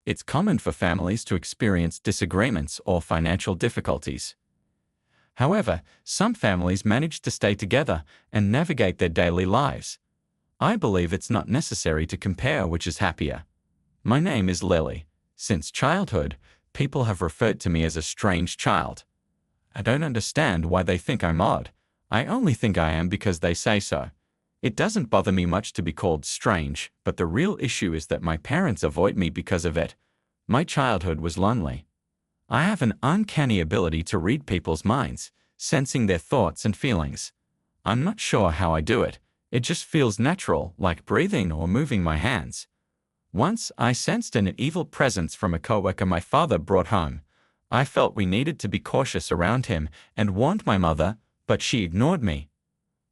It's common for families to experience disagreements or financial difficulties. However, some families manage to stay together and navigate their daily lives. I believe it's not necessary to compare which is happier. My name is Lily. Since childhood, people have referred to me as a strange child. I don't understand why they think I'm odd. I only think I am because they say so. It doesn't bother me much to be called strange, but the real issue is that my parents avoid me because of it. My childhood was lonely. I have an uncanny ability to read people's minds, sensing their thoughts and feelings. I'm not sure how I do it. It just feels natural, like breathing or moving my hands. Once, I sensed an evil presence from a coworker my father brought home. I felt we needed to be cautious around him and warned my mother, but she ignored me.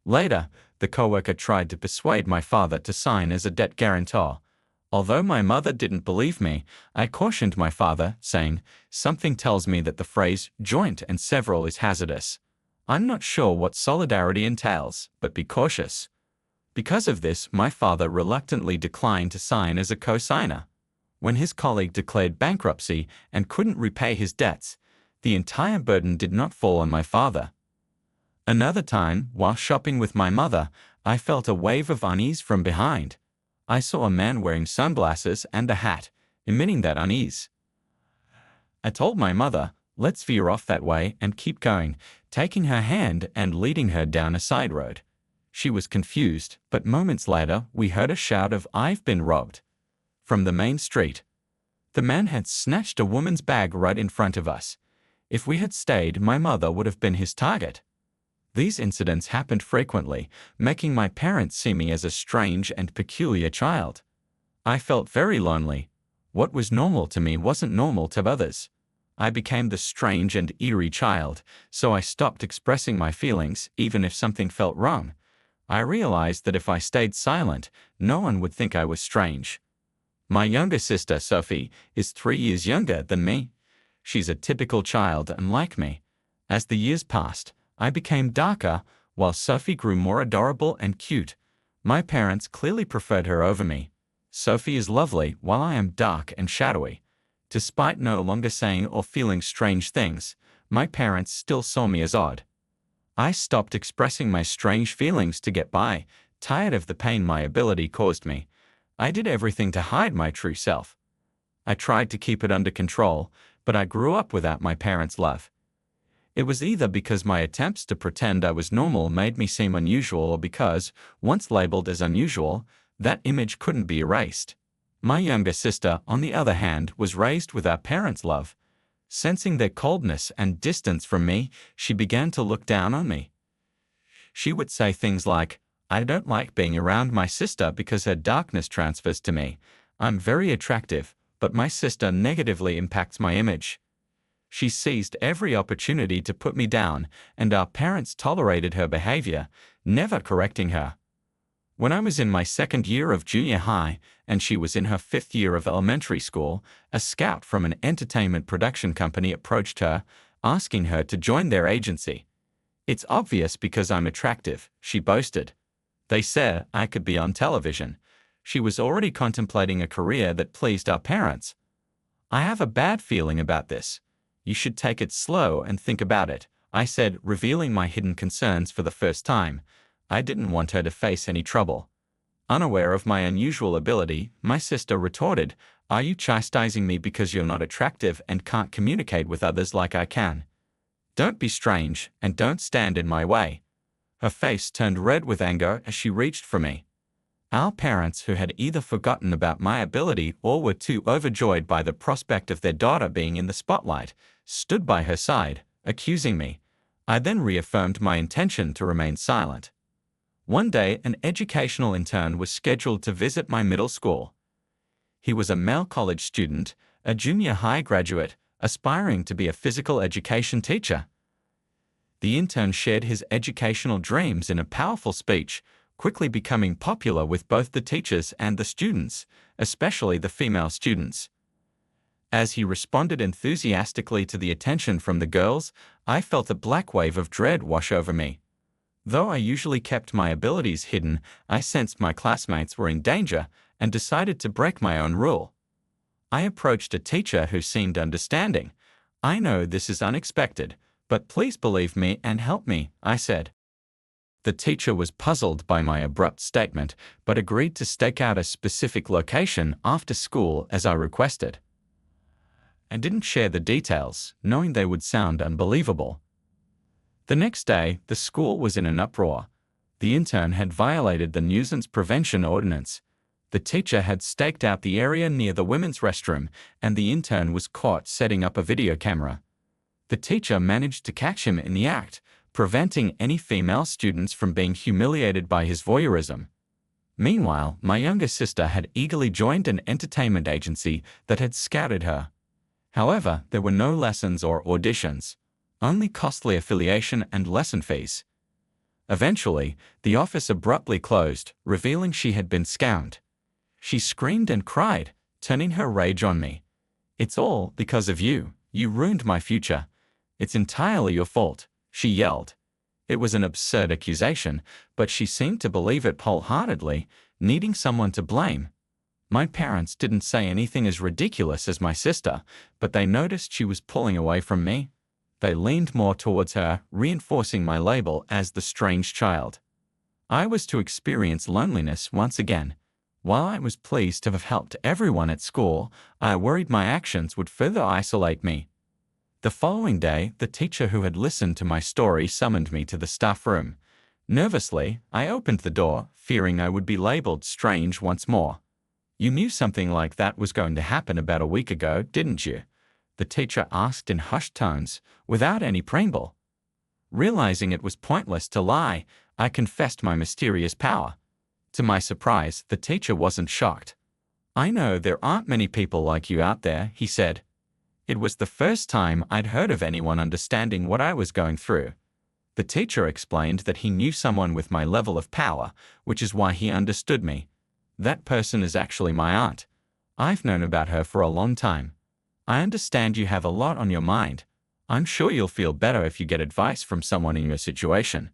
Later, the coworker tried to persuade my father to sign as a debt guarantor. Although my mother didn't believe me, I cautioned my father, saying, "Something tells me that the phrase joint and several is hazardous. I'm not sure what solidarity entails, but be cautious." Because of this, my father reluctantly declined to sign as a co-signer. When his colleague declared bankruptcy and couldn't repay his debts, the entire burden did not fall on my father. Another time, while shopping with my mother, I felt a wave of unease from behind. I saw a man wearing sunglasses and a hat, emitting that unease. I told my mother, "Let's veer off that way and keep going," taking her hand and leading her down a side road. She was confused, but moments later we heard a shout of "I've been robbed" from the main street. The man had snatched a woman's bag right in front of us. If we had stayed, my mother would have been his target. These incidents happened frequently, making my parents see me as a strange and peculiar child. I felt very lonely. What was normal to me wasn't normal to others. I became the strange and eerie child, so I stopped expressing my feelings even if something felt wrong. I realized that if I stayed silent, no one would think I was strange. My younger sister, Sophie, is 3 years younger than me. She's a typical child and like me. As the years passed, I became darker, while Sophie grew more adorable and cute. My parents clearly preferred her over me. Sophie is lovely, while I am dark and shadowy. Despite no longer saying or feeling strange things, my parents still saw me as odd. I stopped expressing my strange feelings to get by, tired of the pain my ability caused me. I did everything to hide my true self. I tried to keep it under control, but I grew up without my parents' love. It was either because my attempts to pretend I was normal made me seem unusual or because, once labeled as unusual, that image couldn't be erased. My younger sister, on the other hand, was raised without parents' love. Sensing their coldness and distance from me, she began to look down on me. She would say things like, "I don't like being around my sister because her darkness transfers to me. I'm very attractive, but my sister negatively impacts my image." She seized every opportunity to put me down, and our parents tolerated her behavior, never correcting her. When I was in my second year of junior high, and she was in her 5th year of elementary school, a scout from an entertainment production company approached her, asking her to join their agency. "It's obvious because I'm attractive," she boasted. They said I could be on television. She was already contemplating a career that pleased our parents. "I have a bad feeling about this. You should take it slow and think about it," I said, revealing my hidden concerns for the first time. I didn't want her to face any trouble. Unaware of my unusual ability, my sister retorted, "Are you chastising me because you're not attractive and can't communicate with others like I can? Don't be strange, and don't stand in my way." Her face turned red with anger as she reached for me. Our parents, who had either forgotten about my ability or were too overjoyed by the prospect of their daughter being in the spotlight, stood by her side, accusing me. I then reaffirmed my intention to remain silent. One day, an educational intern was scheduled to visit my middle school. He was a male college student, a junior high graduate, aspiring to be a physical education teacher. The intern shared his educational dreams in a powerful speech, quickly becoming popular with both the teachers and the students, especially the female students. As he responded enthusiastically to the attention from the girls, I felt a black wave of dread wash over me. Though I usually kept my abilities hidden, I sensed my classmates were in danger and decided to break my own rule. I approached a teacher who seemed understanding. "I know this is unexpected, but please believe me and help me," I said. The teacher was puzzled by my abrupt statement, but agreed to stake out a specific location after school as I requested. I didn't share the details, knowing they would sound unbelievable. The next day, the school was in an uproar. The intern had violated the nuisance prevention ordinance. The teacher had staked out the area near the women's restroom, and the intern was caught setting up a video camera. The teacher managed to catch him in the act, preventing any female students from being humiliated by his voyeurism. Meanwhile, my younger sister had eagerly joined an entertainment agency that had scouted her. However, there were no lessons or auditions, only costly affiliation and lesson fees. Eventually, the office abruptly closed, revealing she had been scammed. She screamed and cried, turning her rage on me. "It's all because of you. You ruined my future. It's entirely your fault," she yelled. It was an absurd accusation, but she seemed to believe it wholeheartedly, needing someone to blame. My parents didn't say anything as ridiculous as my sister, but they noticed she was pulling away from me. They leaned more towards her, reinforcing my label as the strange child. I was to experience loneliness once again. While I was pleased to have helped everyone at school, I worried my actions would further isolate me. The following day, the teacher who had listened to my story summoned me to the staff room. Nervously, I opened the door, fearing I would be labeled strange once more. "You knew something like that was going to happen about a week ago, didn't you?" the teacher asked in hushed tones, without any preamble. Realizing it was pointless to lie, I confessed my mysterious power. To my surprise, the teacher wasn't shocked. "I know there aren't many people like you out there," he said. It was the first time I'd heard of anyone understanding what I was going through. The teacher explained that he knew someone with my level of power, which is why he understood me. "That person is actually my aunt. I've known about her for a long time. I understand you have a lot on your mind. I'm sure you'll feel better if you get advice from someone in your situation."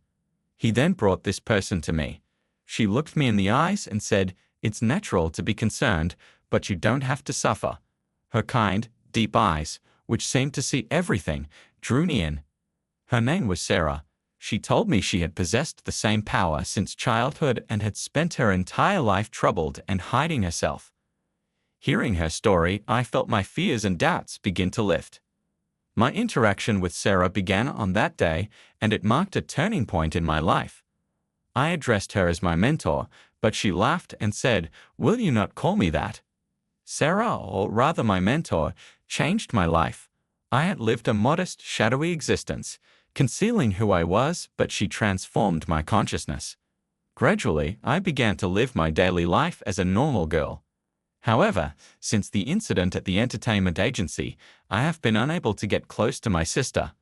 He then brought this person to me. She looked me in the eyes and said, "It's natural to be concerned, but you don't have to suffer." Her kind, deep eyes, which seemed to see everything, drew me in. Her name was Sarah. She told me she had possessed the same power since childhood and had spent her entire life troubled and hiding herself. Hearing her story, I felt my fears and doubts begin to lift. My interaction with Sarah began on that day, and it marked a turning point in my life. I addressed her as my mentor, but she laughed and said, "Will you not call me that?" Sarah, or rather my mentor, changed my life. I had lived a modest, shadowy existence, concealing who I was, but she transformed my consciousness. Gradually, I began to live my daily life as a normal girl. However, since the incident at the entertainment agency, I have been unable to get close to my sister.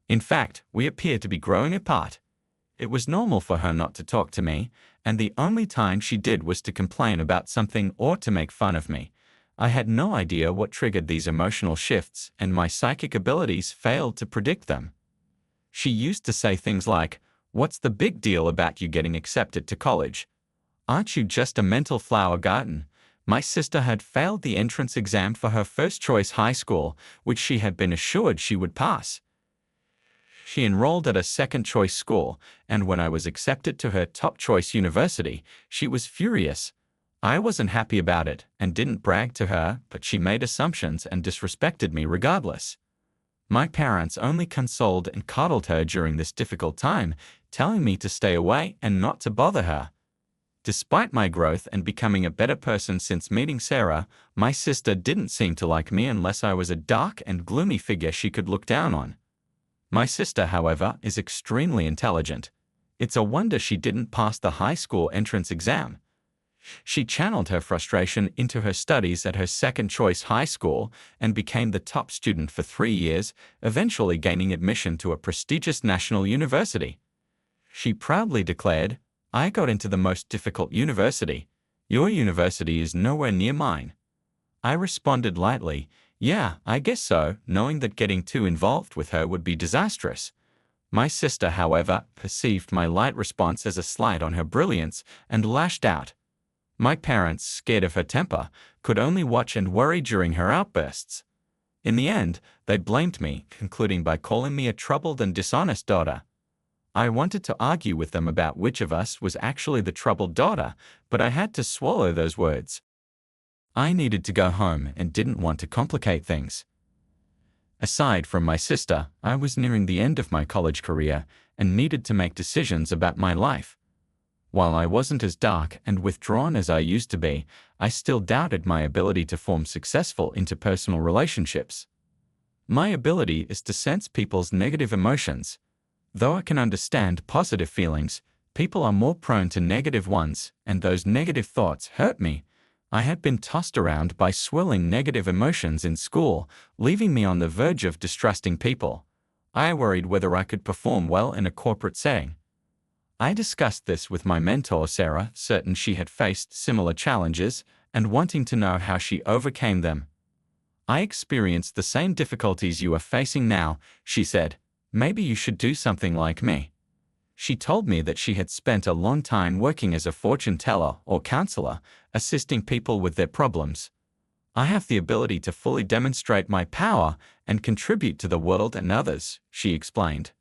In fact, we appear to be growing apart. It was normal for her not to talk to me, and the only time she did was to complain about something or to make fun of me. I had no idea what triggered these emotional shifts, and my psychic abilities failed to predict them. She used to say things like, "What's the big deal about you getting accepted to college? Aren't you just a mental flower garden?" My sister had failed the entrance exam for her first-choice high school, which she had been assured she would pass. She enrolled at a second-choice school, and when I was accepted to her top-choice university, she was furious. I wasn't happy about it and didn't brag to her, but she made assumptions and disrespected me regardless. My parents only consoled and coddled her during this difficult time, telling me to stay away and not to bother her. Despite my growth and becoming a better person since meeting Sarah, my sister didn't seem to like me unless I was a dark and gloomy figure she could look down on. My sister, however, is extremely intelligent. It's a wonder she didn't pass the high school entrance exam. She channeled her frustration into her studies at her second-choice high school and became the top student for 3 years, eventually gaining admission to a prestigious national university. She proudly declared, "I got into the most difficult university. Your university is nowhere near mine." I responded lightly, "Yeah, I guess so," knowing that getting too involved with her would be disastrous. My sister, however, perceived my light response as a slight on her brilliance and lashed out. My parents, scared of her temper, could only watch and worry during her outbursts. In the end, they blamed me, concluding by calling me a troubled and dishonest daughter. I wanted to argue with them about which of us was actually the troubled daughter, but I had to swallow those words. I needed to go home and didn't want to complicate things. Aside from my sister, I was nearing the end of my college career and needed to make decisions about my life. While I wasn't as dark and withdrawn as I used to be, I still doubted my ability to form successful interpersonal relationships. My ability is to sense people's negative emotions. Though I can understand positive feelings, people are more prone to negative ones, and those negative thoughts hurt me. I had been tossed around by swirling negative emotions in school, leaving me on the verge of distrusting people. I worried whether I could perform well in a corporate setting. I discussed this with my mentor Sarah, certain she had faced similar challenges and wanting to know how she overcame them. I experienced the same difficulties you are facing now, she said. Maybe you should do something like me. She told me that she had spent a long time working as a fortune teller or counselor, assisting people with their problems. I have the ability to fully demonstrate my power and contribute to the world and others, she explained.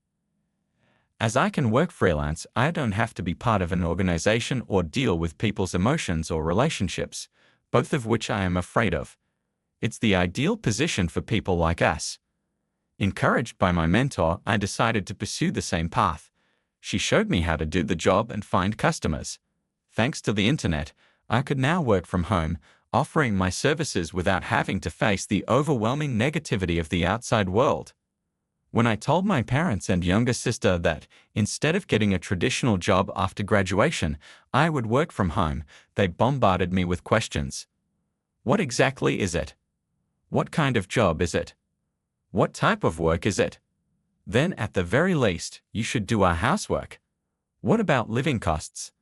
As I can work freelance, I don't have to be part of an organization or deal with people's emotions or relationships, both of which I am afraid of. It's the ideal position for people like us. Encouraged by my mentor, I decided to pursue the same path. She showed me how to do the job and find customers. Thanks to the internet, I could now work from home, offering my services without having to face the overwhelming negativity of the outside world. When I told my parents and younger sister that, instead of getting a traditional job after graduation, I would work from home, they bombarded me with questions. What exactly is it? What kind of job is it? What type of work is it? Then, at the very least, you should do our housework. What about living costs?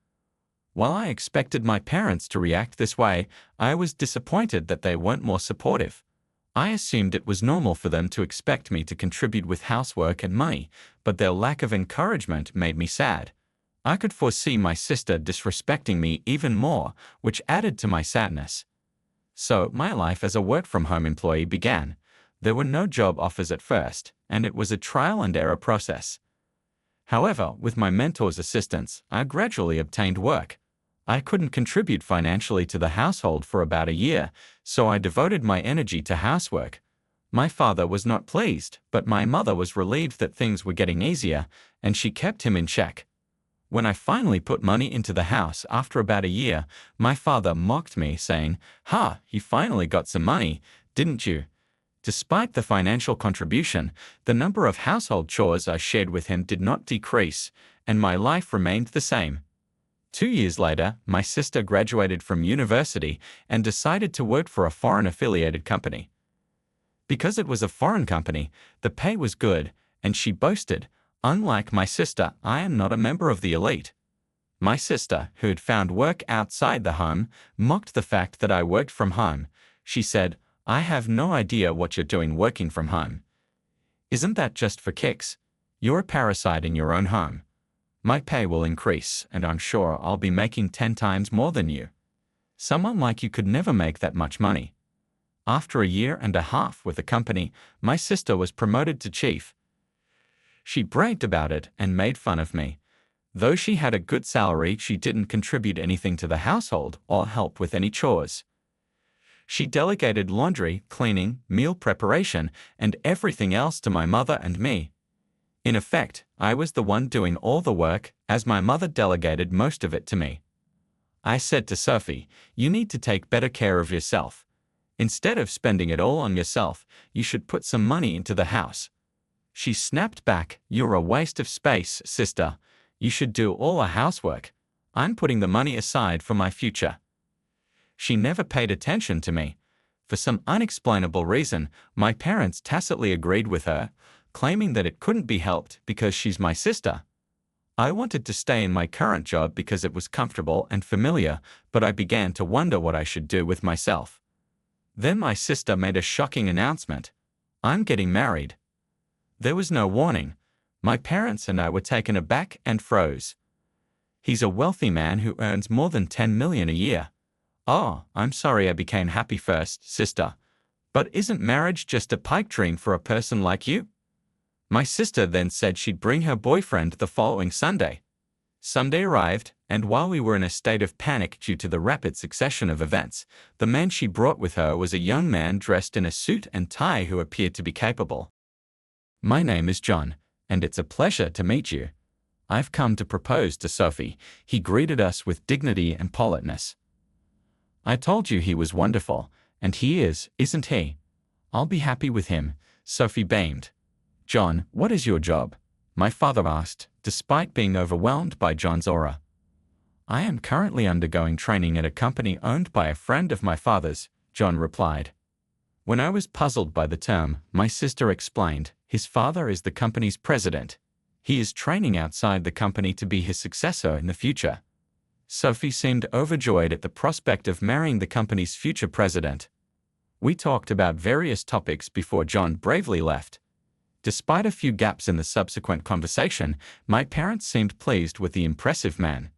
While I expected my parents to react this way, I was disappointed that they weren't more supportive. I assumed it was normal for them to expect me to contribute with housework and money, but their lack of encouragement made me sad. I could foresee my sister disrespecting me even more, which added to my sadness. So, my life as a work-from-home employee began. There were no job offers at first, and it was a trial and error process. However, with my mentor's assistance, I gradually obtained work. I couldn't contribute financially to the household for about a year, so I devoted my energy to housework. My father was not pleased, but my mother was relieved that things were getting easier, and she kept him in check. When I finally put money into the house after about a year, my father mocked me, saying, "Ha, you finally got some money, didn't you?" Despite the financial contribution, the number of household chores I shared with him did not decrease, and my life remained the same. 2 years later, my sister graduated from university and decided to work for a foreign-affiliated company. Because it was a foreign company, the pay was good, and she boasted, "Unlike my sister, I am not a member of the elite." My sister, who had found work outside the home, mocked the fact that I worked from home. She said, "I have no idea what you're doing working from home. Isn't that just for kicks? You're a parasite in your own home. My pay will increase, and I'm sure I'll be making 10 times more than you. Someone like you could never make that much money." After a year and a half with the company, my sister was promoted to chief. She bragged about it and made fun of me. Though she had a good salary, she didn't contribute anything to the household or help with any chores. She delegated laundry, cleaning, meal preparation, and everything else to my mother and me. In effect, I was the one doing all the work, as my mother delegated most of it to me. I said to Sophie, "You need to take better care of yourself. Instead of spending it all on yourself, you should put some money into the house." She snapped back, "You're a waste of space, sister. You should do all the housework. I'm putting the money aside for my future." She never paid attention to me. For some unexplainable reason, my parents tacitly agreed with her, claiming that it couldn't be helped because she's my sister. I wanted to stay in my current job because it was comfortable and familiar, but I began to wonder what I should do with myself. Then my sister made a shocking announcement. "I'm getting married." There was no warning. My parents and I were taken aback and froze. He's a wealthy man who earns more than $10 million a year. "Oh, I'm sorry I became happy first, sister. But isn't marriage just a pipe dream for a person like you?" My sister then said she'd bring her boyfriend the following Sunday. Sunday arrived, and while we were in a state of panic due to the rapid succession of events, the man she brought with her was a young man dressed in a suit and tie who appeared to be capable. "My name is John, and it's a pleasure to meet you. I've come to propose to Sophie," he greeted us with dignity and politeness. "I told you he was wonderful, and he is, isn't he? I'll be happy with him," Sophie beamed. "John, what is your job?" my father asked, despite being overwhelmed by John's aura. "I am currently undergoing training at a company owned by a friend of my father's," John replied. When I was puzzled by the term, my sister explained, "His father is the company's president. He is training outside the company to be his successor in the future." Sophie seemed overjoyed at the prospect of marrying the company's future president. We talked about various topics before John bravely left. Despite a few gaps in the subsequent conversation, my parents seemed pleased with the impressive man.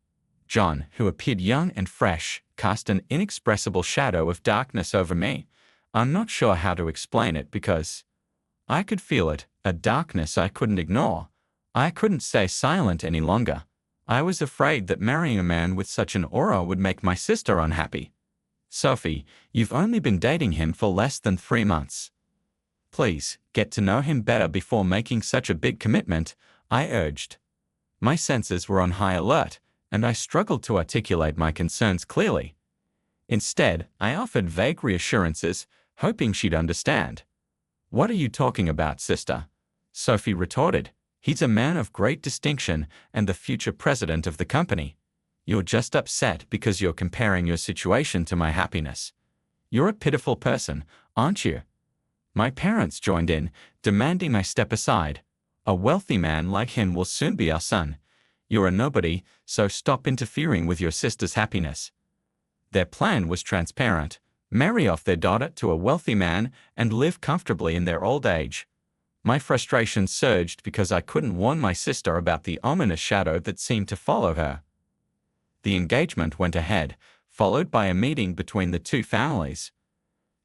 John, who appeared young and fresh, cast an inexpressible shadow of darkness over me. I'm not sure how to explain it because I could feel it, a darkness I couldn't ignore. I couldn't stay silent any longer. I was afraid that marrying a man with such an aura would make my sister unhappy. "Sophie, you've only been dating him for less than 3 months. Please, get to know him better before making such a big commitment," I urged. My senses were on high alert, and I struggled to articulate my concerns clearly. Instead, I offered vague reassurances, hoping she'd understand. "What are you talking about, sister?" Sophie retorted. "He's a man of great distinction and the future president of the company. You're just upset because you're comparing your situation to my happiness. You're a pitiful person, aren't you?" My parents joined in, demanding I step aside. "A wealthy man like him will soon be our son. You're a nobody, so stop interfering with your sister's happiness." Their plan was transparent: marry off their daughter to a wealthy man and live comfortably in their old age. My frustration surged because I couldn't warn my sister about the ominous shadow that seemed to follow her. The engagement went ahead, followed by a meeting between the two families.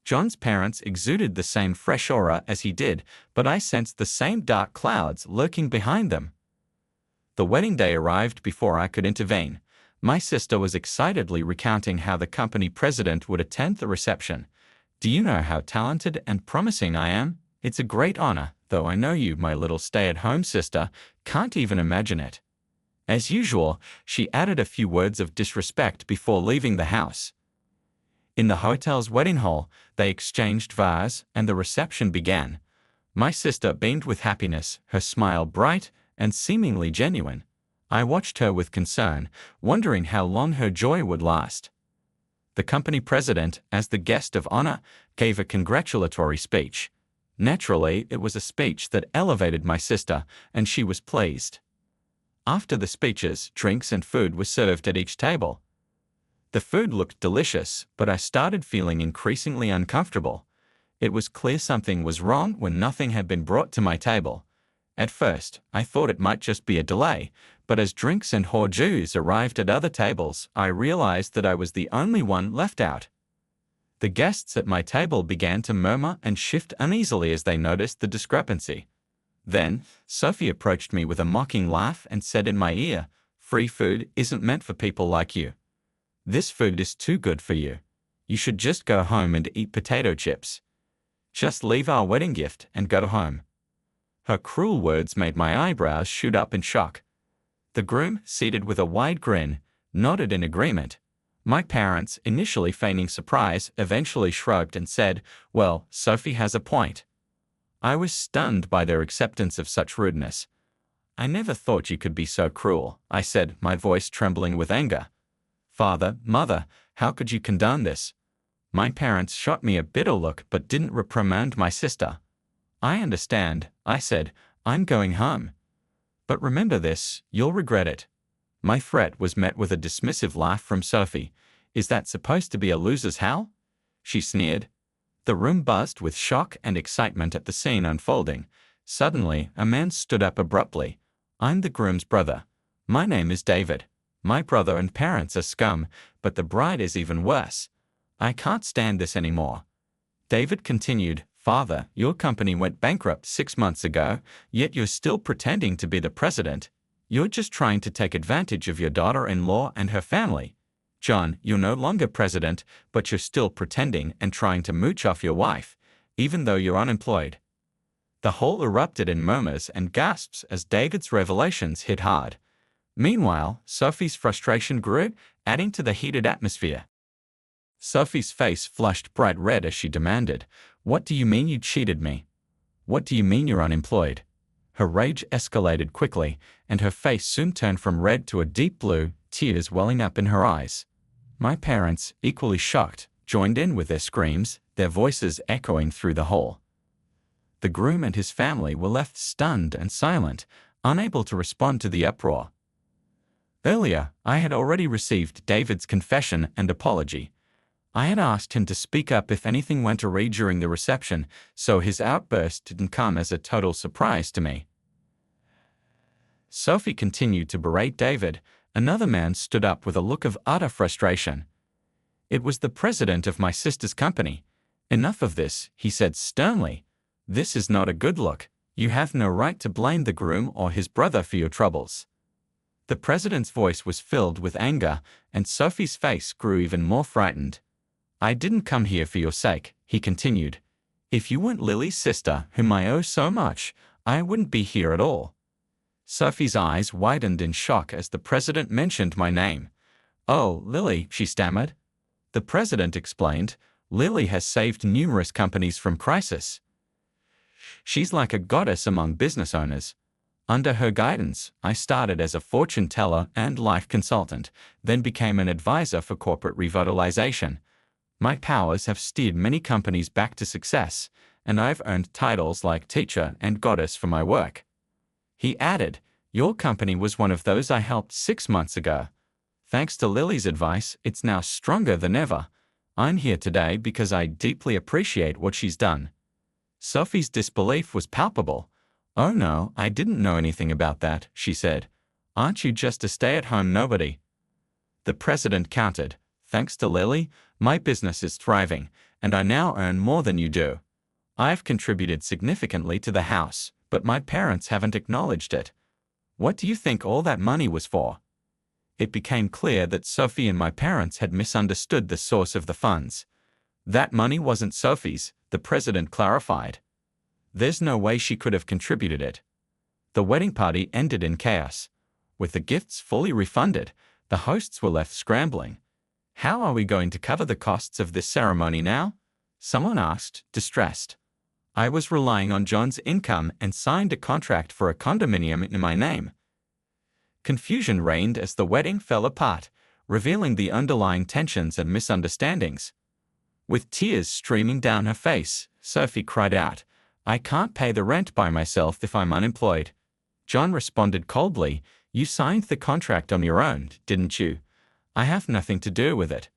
John's parents exuded the same fresh aura as he did, but I sensed the same dark clouds lurking behind them. The wedding day arrived before I could intervene. My sister was excitedly recounting how the company president would attend the reception. "Do you know how talented and promising I am? It's a great honor, though I know you, my little stay-at-home sister, can't even imagine it." As usual, she added a few words of disrespect before leaving the house. In the hotel's wedding hall, they exchanged vows, and the reception began. My sister beamed with happiness, her smile bright and seemingly genuine. I watched her with concern, wondering how long her joy would last. The company president, as the guest of honor, gave a congratulatory speech. Naturally, it was a speech that elevated my sister, and she was pleased. After the speeches, drinks and food were served at each table. The food looked delicious, but I started feeling increasingly uncomfortable. It was clear something was wrong when nothing had been brought to my table. At first, I thought it might just be a delay, but as drinks and hors d'oeuvres arrived at other tables, I realized that I was the only one left out. The guests at my table began to murmur and shift uneasily as they noticed the discrepancy. Then, Sophie approached me with a mocking laugh and said in my ear, "Free food isn't meant for people like you. This food is too good for you. You should just go home and eat potato chips. Just leave our wedding gift and go home." Her cruel words made my eyebrows shoot up in shock. The groom, seated with a wide grin, nodded in agreement. My parents, initially feigning surprise, eventually shrugged and said, "Well, Sophie has a point." I was stunned by their acceptance of such rudeness. "I never thought you could be so cruel," I said, my voice trembling with anger. "Father, Mother, how could you condone this?" My parents shot me a bitter look but didn't reprimand my sister. "I understand," I said. "I'm going home. But remember this, you'll regret it." My threat was met with a dismissive laugh from Sophie. "Is that supposed to be a loser's howl?" she sneered. The room buzzed with shock and excitement at the scene unfolding. Suddenly, a man stood up abruptly. "I'm the groom's brother. My name is David. My brother and parents are scum, but the bride is even worse. I can't stand this anymore. David continued, Father, your company went bankrupt 6 months ago, yet you're still pretending to be the president. You're just trying to take advantage of your daughter-in-law and her family. John, you're no longer president, but you're still pretending and trying to mooch off your wife, even though you're unemployed. The hall erupted in murmurs and gasps as David's revelations hit hard. Meanwhile, Sophie's frustration grew, adding to the heated atmosphere. Sophie's face flushed bright red as she demanded, What do you mean you cheated me? What do you mean you're unemployed? Her rage escalated quickly, and her face soon turned from red to a deep blue, tears welling up in her eyes. My parents, equally shocked, joined in with their screams, their voices echoing through the hall. The groom and his family were left stunned and silent, unable to respond to the uproar. Earlier, I had already received David's confession and apology. I had asked him to speak up if anything went awry during the reception, so his outburst didn't come as a total surprise to me. Sophie continued to berate David. Another man stood up with a look of utter frustration. It was the president of my sister's company. Enough of this, he said sternly. This is not a good look. You have no right to blame the groom or his brother for your troubles. The president's voice was filled with anger, and Sophie's face grew even more frightened. I didn't come here for your sake, he continued. If you weren't Lily's sister, whom I owe so much, I wouldn't be here at all. Sophie's eyes widened in shock as the president mentioned my name. Oh, Lily, she stammered. The president explained, Lily has saved numerous companies from crisis. She's like a goddess among business owners. Under her guidance, I started as a fortune teller and life consultant, then became an advisor for corporate revitalization. My powers have steered many companies back to success, and I've earned titles like teacher and goddess for my work. He added, Your company was one of those I helped 6 months ago. Thanks to Lily's advice, it's now stronger than ever. I'm here today because I deeply appreciate what she's done. Sophie's disbelief was palpable. Oh no, I didn't know anything about that, she said. Aren't you just a stay-at-home nobody? The president countered. Thanks to Lily, my business is thriving, and I now earn more than you do. I've contributed significantly to the house, but my parents haven't acknowledged it. What do you think all that money was for? It became clear that Sophie and my parents had misunderstood the source of the funds. That money wasn't Sophie's, the president clarified. There's no way she could have contributed it. The wedding party ended in chaos. With the gifts fully refunded, the hosts were left scrambling. How are we going to cover the costs of this ceremony now? Someone asked, distressed. I was relying on John's income and signed a contract for a condominium in my name. Confusion reigned as the wedding fell apart, revealing the underlying tensions and misunderstandings. With tears streaming down her face, Sophie cried out, I can't pay the rent by myself if I'm unemployed. John responded coldly, You signed the contract on your own, didn't you? I have nothing to do with it.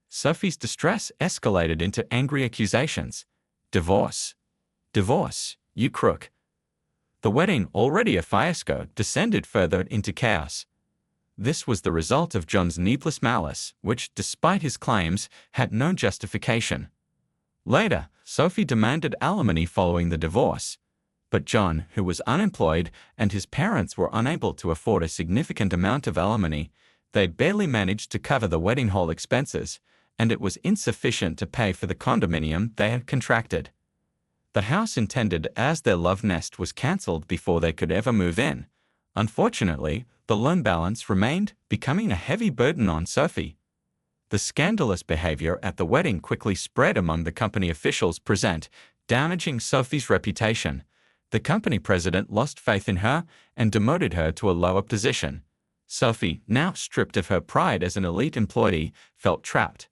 Sophie's distress escalated into angry accusations. Divorce. Divorce, you crook. The wedding, already a fiasco, descended further into chaos. This was the result of John's needless malice, which, despite his claims, had no justification. Later, Sophie demanded alimony following the divorce. But John, who was unemployed, and his parents were unable to afford a significant amount of alimony, they barely managed to cover the wedding hall expenses, and it was insufficient to pay for the condominium they had contracted. The house intended as their love nest was cancelled before they could ever move in. Unfortunately, the loan balance remained, becoming a heavy burden on Sophie. The scandalous behavior at the wedding quickly spread among the company officials present, damaging Sophie's reputation. The company president lost faith in her and demoted her to a lower position. Sophie, now stripped of her pride as an elite employee, felt trapped.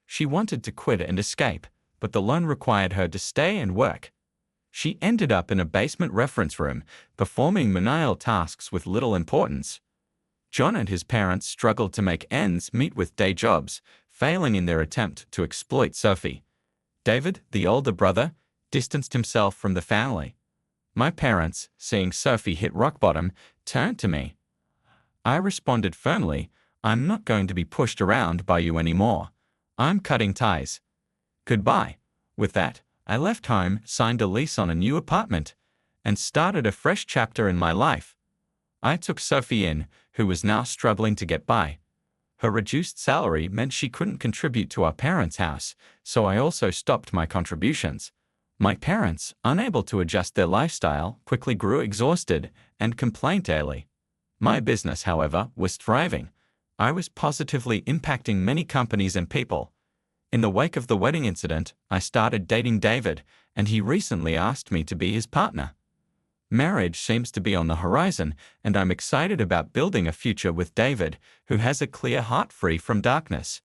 She wanted to quit and escape, but the loan required her to stay and work. She ended up in a basement reference room, performing menial tasks with little importance. John and his parents struggled to make ends meet with day jobs, failing in their attempt to exploit Sophie. David, the older brother, distanced himself from the family. My parents, seeing Sophie hit rock bottom, turned to me. I responded firmly, I'm not going to be pushed around by you anymore. I'm cutting ties. Goodbye. With that, I left home, signed a lease on a new apartment, and started a fresh chapter in my life. I took Sophie in, who was now struggling to get by. Her reduced salary meant she couldn't contribute to our parents' house, so I also stopped my contributions. My parents, unable to adjust their lifestyle, quickly grew exhausted and complained daily. My business, however, was thriving. I was positively impacting many companies and people. In the wake of the wedding incident, I started dating David, and he recently asked me to be his partner. Marriage seems to be on the horizon, and I'm excited about building a future with David, who has a clear heart free from darkness.